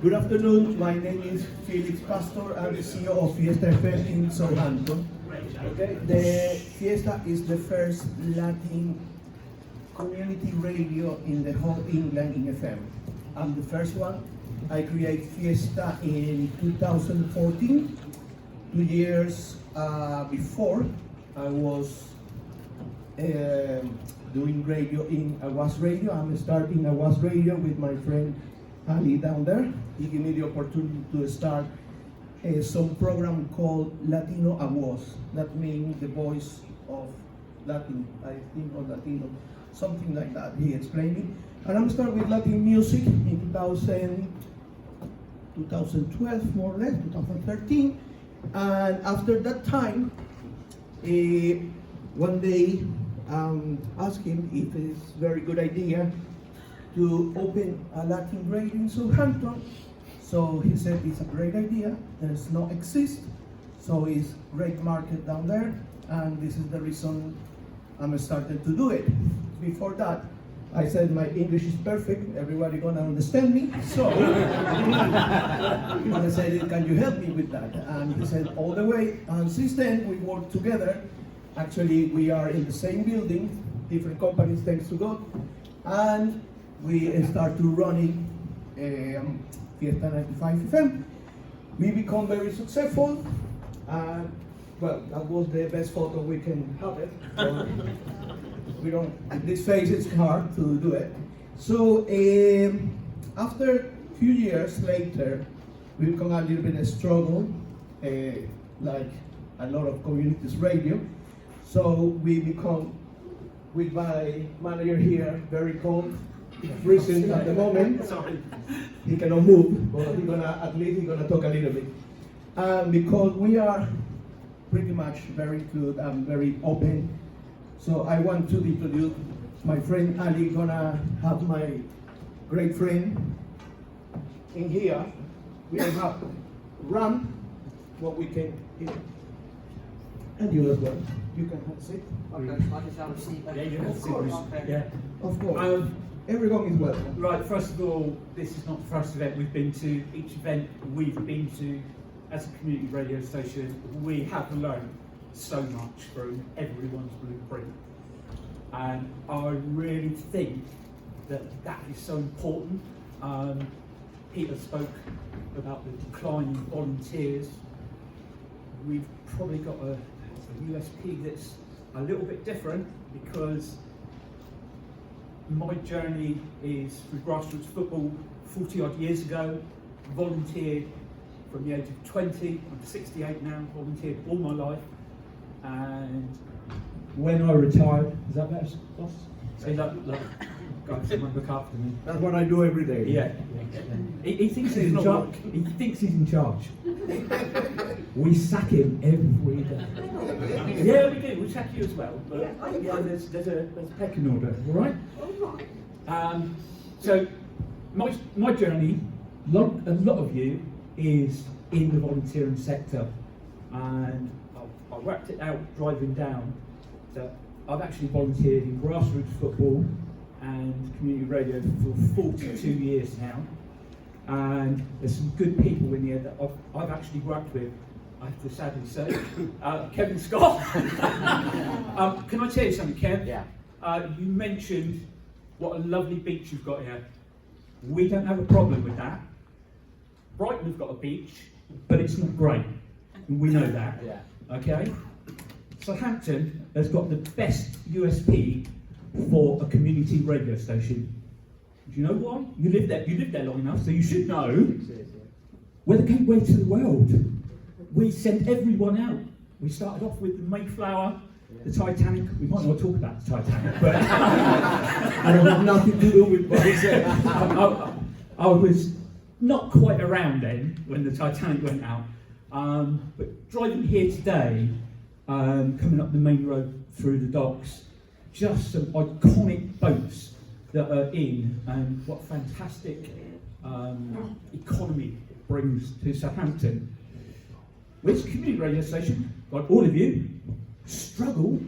Good afternoon, my name is Felix Pastor. I'm the CEO of Fiesta FM in Southampton. Okay. The Fiesta is the first Latin community radio in the whole England in FM. I'm the first one. I created Fiesta in 2014. 2 years before, I was doing radio in Awas Radio. I'm starting Awas Radio with my friend Ali down there. He gave me the opportunity to start some program called Latino Awas. That means the voice of Latin, I think, or Latino, something like that. He explained it. And I'm starting with Latin music in 2012, more or less, 2013. And after that time, one day, asked him if it's a very good idea to open a Latin radio in Southampton. So he said it's a great idea. There's no exist, so it's great market down there, and this is the reason I'm starting to do it. Before that, I said my English is perfect. Everybody gonna understand me. So I said, can you help me with that? And he said, all the way. And since then, we work together. Actually, we are in the same building, different companies, thanks to God. And we start to running Fiesta 95 FM. We become very successful. Well, that was the best photo we can have it. We don't, at this phase it's hard to do it. So after a few years later, we become a little bit of struggle, like a lot of communities radio. So we become, with my manager here, very cold, freezing at the moment. Sorry. He cannot move, but at least he's gonna talk a little bit. Because we are pretty much very good and very open. So I want to introduce my friend Ali, gonna have my great friend in here. We have Ram, what we can hear. And you as well. You can have a seat. Okay, I just have a seat. Yeah, you have a seat. Okay. Yeah. Of course. Everyone is welcome. Right, first of all, this is not the first event we've been to. Each event we've been to as a community radio station, we have learned so much from everyone's blueprint. And I really think that that is so important. Peter spoke about the decline in volunteers. We've probably got a USP that's a little bit different, because my journey is with grassroots football 40 odd years ago, volunteered from the age of 20, I'm 68 now, volunteered all my life, and when I retired, is that better, boss? So look, guys, someone look after me. That's what I do every day. Yeah. He thinks he's in charge. He thinks he's in charge. We sack him every day. Yeah, we do. We sack you as well. But yeah, there's a pecking order. All right. So my journey, a lot of you, is in the volunteering sector, and I worked it out driving down that I've actually volunteered in grassroots football and community radio for 42 years now, and there's some good people in here that I've actually worked with, I have to sadly say. Kevin Scott. Can I tell you something, Kev? Yeah. You mentioned what a lovely beach you've got here. We don't have a problem with that. Brighton have got a beach, but it's not great. We know that. Yeah. Okay? Southampton has got the best USP for a community radio station. Do you know why? You lived there long enough, so you should know. We're the gateway to the world. We send everyone out. We started off with the Mayflower, the Titanic. We might not talk about the Titanic, but I don't have nothing to do with what he said. I was not quite around then when the Titanic went out. But driving here today, coming up the main road through the docks, just some iconic boats that are in, and what fantastic economy it brings to Southampton. Which community radio station, like all of you, struggle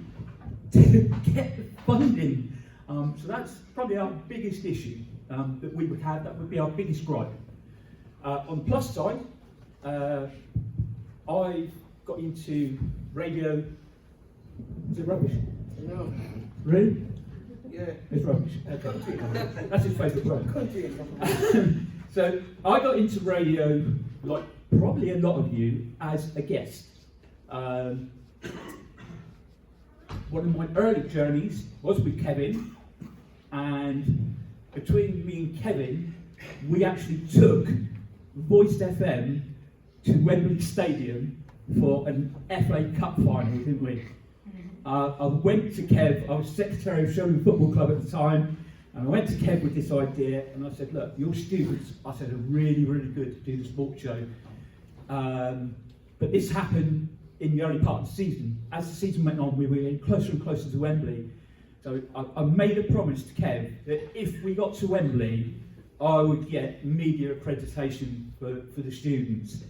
to get the funding. So that's probably our biggest issue that we would have. That would be our biggest gripe. On the plus side, I got into radio. Is it rubbish? No. Really? Yeah. It's rubbish. Okay. That's his favourite word. Continue. So I got into radio, like probably a lot of you, as a guest. One of my early journeys was with Kevin, and between me and Kevin, we actually took Voiced FM to Wembley Stadium for an FA Cup final, didn't we? I went to Kev, I was secretary of Showman Football Club at the time, and I went to Kev with this idea, and I said, look, your students, I said, are really, really good to do the sports show. But this happened in the early part of the season. As the season went on, we were getting closer and closer to Wembley. So I made a promise to Kev that if we got to Wembley, I would get media accreditation for the students,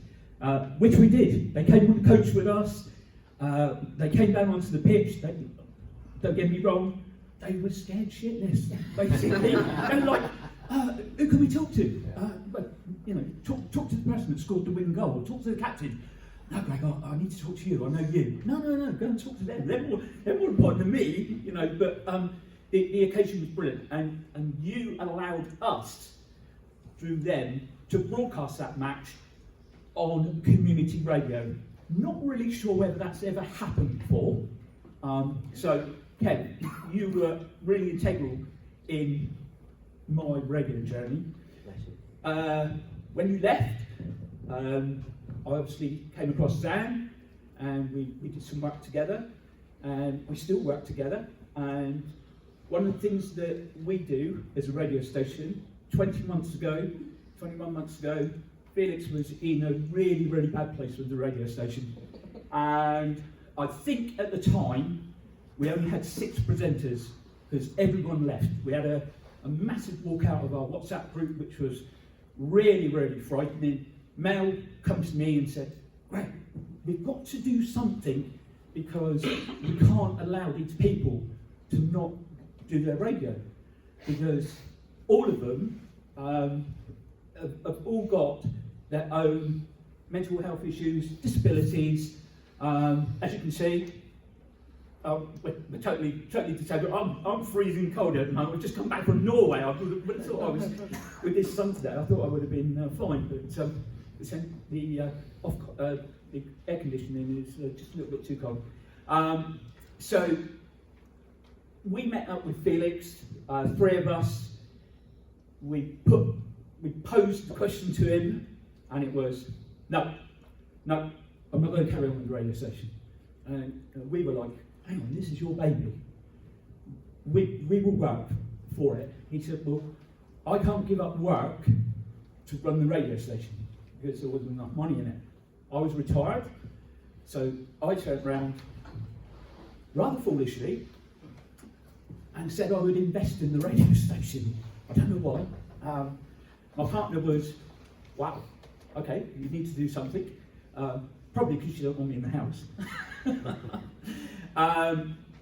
which we did. They came on the coach with us. They came down onto the pitch. Don't get me wrong, they were scared shitless, basically. They were like, who can we talk to? But you know, talk to the person that scored the winning goal. Talk to the captain. No, Greg, I need to talk to you. I know you. No, go and talk to them. They're more important than me, you know. But the occasion was brilliant, and you allowed us through them to broadcast that match on community radio. Not really sure whether that's ever happened before. So, Ken, you were really integral in my radio journey. When you left, I obviously came across Zan, and we did some work together, and we still work together. And one of the things that we do as a radio station, 21 months ago, Felix was in a really, really bad place with the radio station. And I think at the time, we only had 6 presenters because everyone left. We had a massive walkout of our WhatsApp group, which was really, really frightening. Mel comes to me and said, Greg, we've got to do something because we can't allow these people to not do their radio. Because all of them have all got their own mental health issues, disabilities. As you can see, we're totally disabled. I'm freezing cold at the moment. I've just come back from Norway. I would have thought I was with this sun today. I thought I would have been fine, but the air conditioning is just a little bit too cold. So we met up with Felix, 3 of us. We posed the question to him, and it was, no, I'm not going to carry on with the radio station. And we were like, hang on, this is your baby. We will work for it. He said, well, I can't give up work to run the radio station because there wasn't enough money in it. I was retired, so I turned around rather foolishly and said I would invest in the radio station. I don't know why. My partner was, wow, okay, you need to do something. Probably because you don't want me in the house.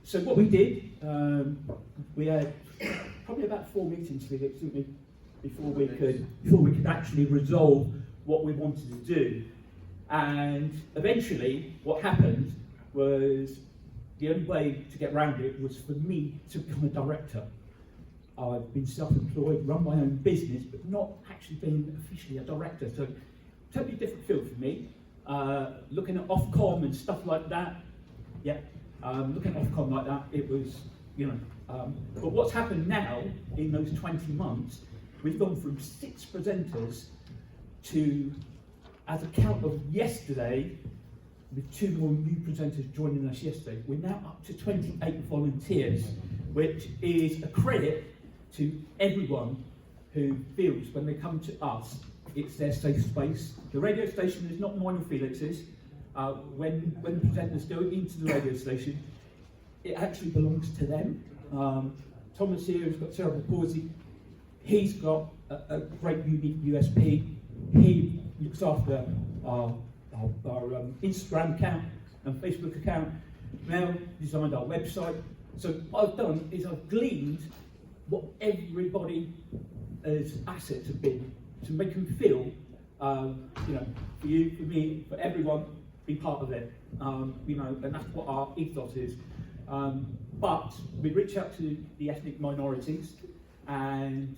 So what we did, we had probably about 4 meetings, Felix, didn't we, before we could actually resolve what we wanted to do. And eventually, what happened was the only way to get around it was for me to become a director. I've been self-employed, run my own business, but not actually been officially a director. So, totally different field for me. Looking at Ofcom and stuff like that, yeah. Looking at Ofcom like that, it was, you know. But what's happened now in those 20 months, we've gone from 6 presenters to, as a count of yesterday, with 2 more new presenters joining us yesterday, we're now up to 28 volunteers, which is a credit to everyone who feels when they come to us, it's their safe space. The radio station is not mine or Felix's. When the presenters go into the radio station, it actually belongs to them. Thomas here has got cerebral palsy. He's got a great unique USP. He looks after our Instagram account and Facebook account. Mel designed our website. So what I've done is I've gleaned what everybody's assets have been to make them feel You know, for you, for me, for everyone, be part of it. You know, and that's what our ethos is. But we reach out to the ethnic minorities, and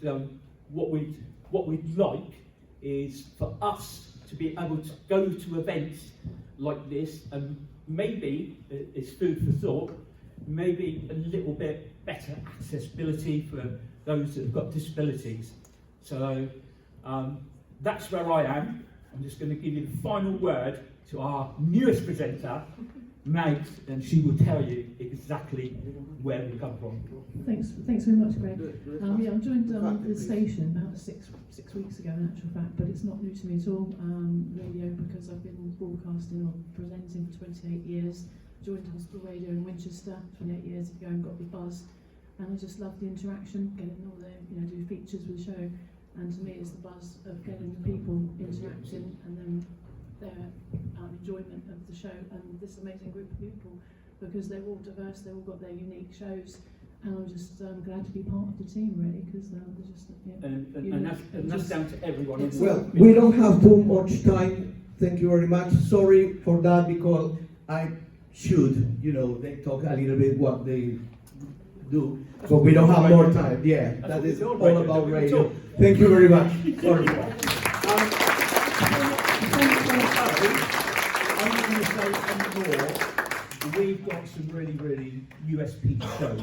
what we'd like is for us to be able to go to events like this, and maybe it's food for thought, maybe a little bit better accessibility for those that have got disabilities. So that's where I am. I'm just going to give you the final word to our newest presenter, Mags, and she will tell you exactly where we come from. Thanks very much, Greg. Yeah, I joined the station about six weeks ago, in actual fact, but it's not new to me at all, radio, because I've been broadcasting or presenting for 28 years. Joined Hospital Radio in Winchester 28 years ago and got the buzz, and I just love the interaction, getting all the, you know, do features with the show, and to me it's the buzz of getting the people interacting and then their enjoyment of the show and this amazing group of people, because they're all diverse, they've all got their unique shows, and I'm just glad to be part of the team, really, because they're just And that's down to everyone. Isn't Well, it? we don't have too much time. Thank you very much. Sorry for that, because I should, you know, they talk a little bit what they do, but we don't have more time. Yeah, that is all about radio. Thank you very much. Sorry. I'm not going to say any more. We've got some really USP shows,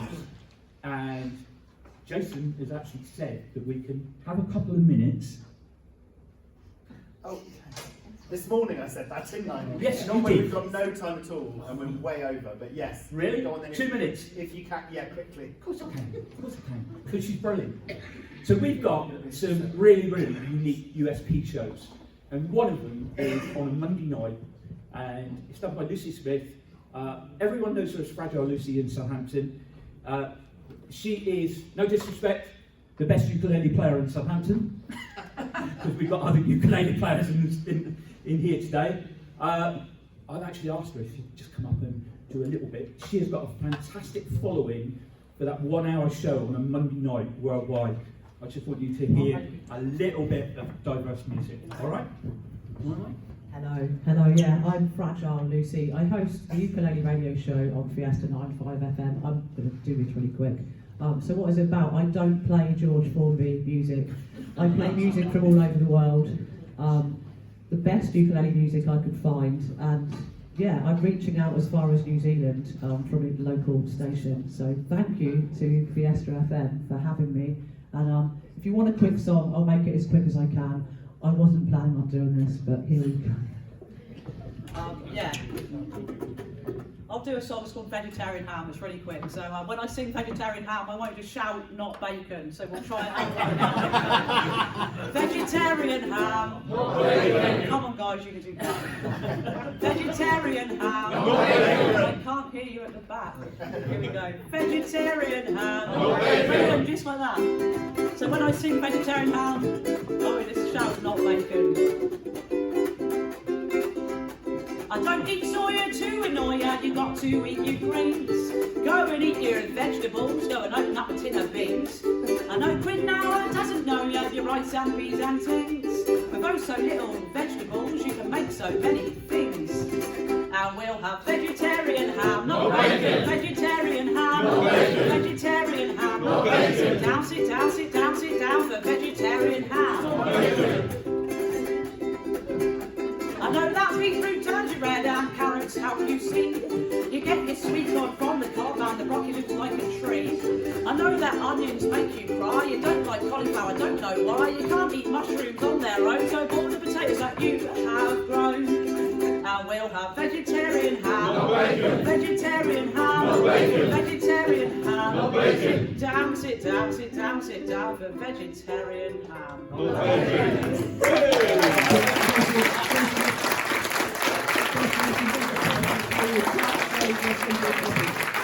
and Jason has actually said that we can have a couple of minutes. Oh, this morning I said that, didn't I? Yes, Normally you did. we've got no time at all, and we're way over. But yes, Really? Go on then. 2 minutes? If you can, yeah, quickly. Of course I can. Of course I can. Because she's brilliant. So we've got some really unique USP shows, and one of them is on a Monday night, and it's done by Lucy Smith. Everyone knows her as Fragile Lucy in Southampton. She is, no disrespect, the best ukulele player in Southampton, because we've got other ukulele players in here today. I've actually asked her if she could just come up and do a little bit. She has got a fantastic following for that 1 hour show on a Monday night worldwide. I just want you to hear a little bit of diverse music, all right? All right? Hello, yeah, I'm Fragile Lucy. I host a ukulele radio show on Fiesta 95 FM. I'm going to do this really quick. So what is it about? I don't play George Formby music. I play music from all over the world. The best ukulele music I could find, and yeah, I'm reaching out as far as New Zealand from a local station. So thank you to Fiesta FM for having me. And if you want a quick song, I'll make it as quick as I can. I wasn't planning on doing this, but here we go. Yeah. I'll do a song that's called Vegetarian Ham. It's really quick. So when I sing Vegetarian Ham, I want you to shout, not bacon. So we'll try it out. Vegetarian ham. Not bacon. Come on, guys, you can do that. Vegetarian ham. Not bacon. I can't hear you at the back. Here we go. Vegetarian ham. Not bacon. Just like that. So when I sing Vegetarian ham, I want you to shout, not bacon. I don't eat soya to annoy ya, you got to eat your greens. Go and eat your vegetables, go and open up a tin of beans. I know Quinn now doesn't know ya, your rice and peas and things. With those so little vegetables, you can make so many things. And we'll have vegetarian ham, not bacon. Vegetarian ham, not bacon. Vegetarian ham, not bacon. Sit down, sit down, sit down, sit down for vegetarian ham. Not bacon. I know that beetroot turns you red and carrots help you see. You get your sweet corn from the cob and the broccoli looks like a tree. I know that onions make you cry. You don't like cauliflower, don't know why. You can't eat mushrooms on their own, so boil the potatoes that you have grown. And we'll have vegetarian ham. No bacon. Vegetarian ham. No bacon. Vegetarian ham. No bacon. Down, sit down, sit down, sit down for vegetarian ham. No bacon.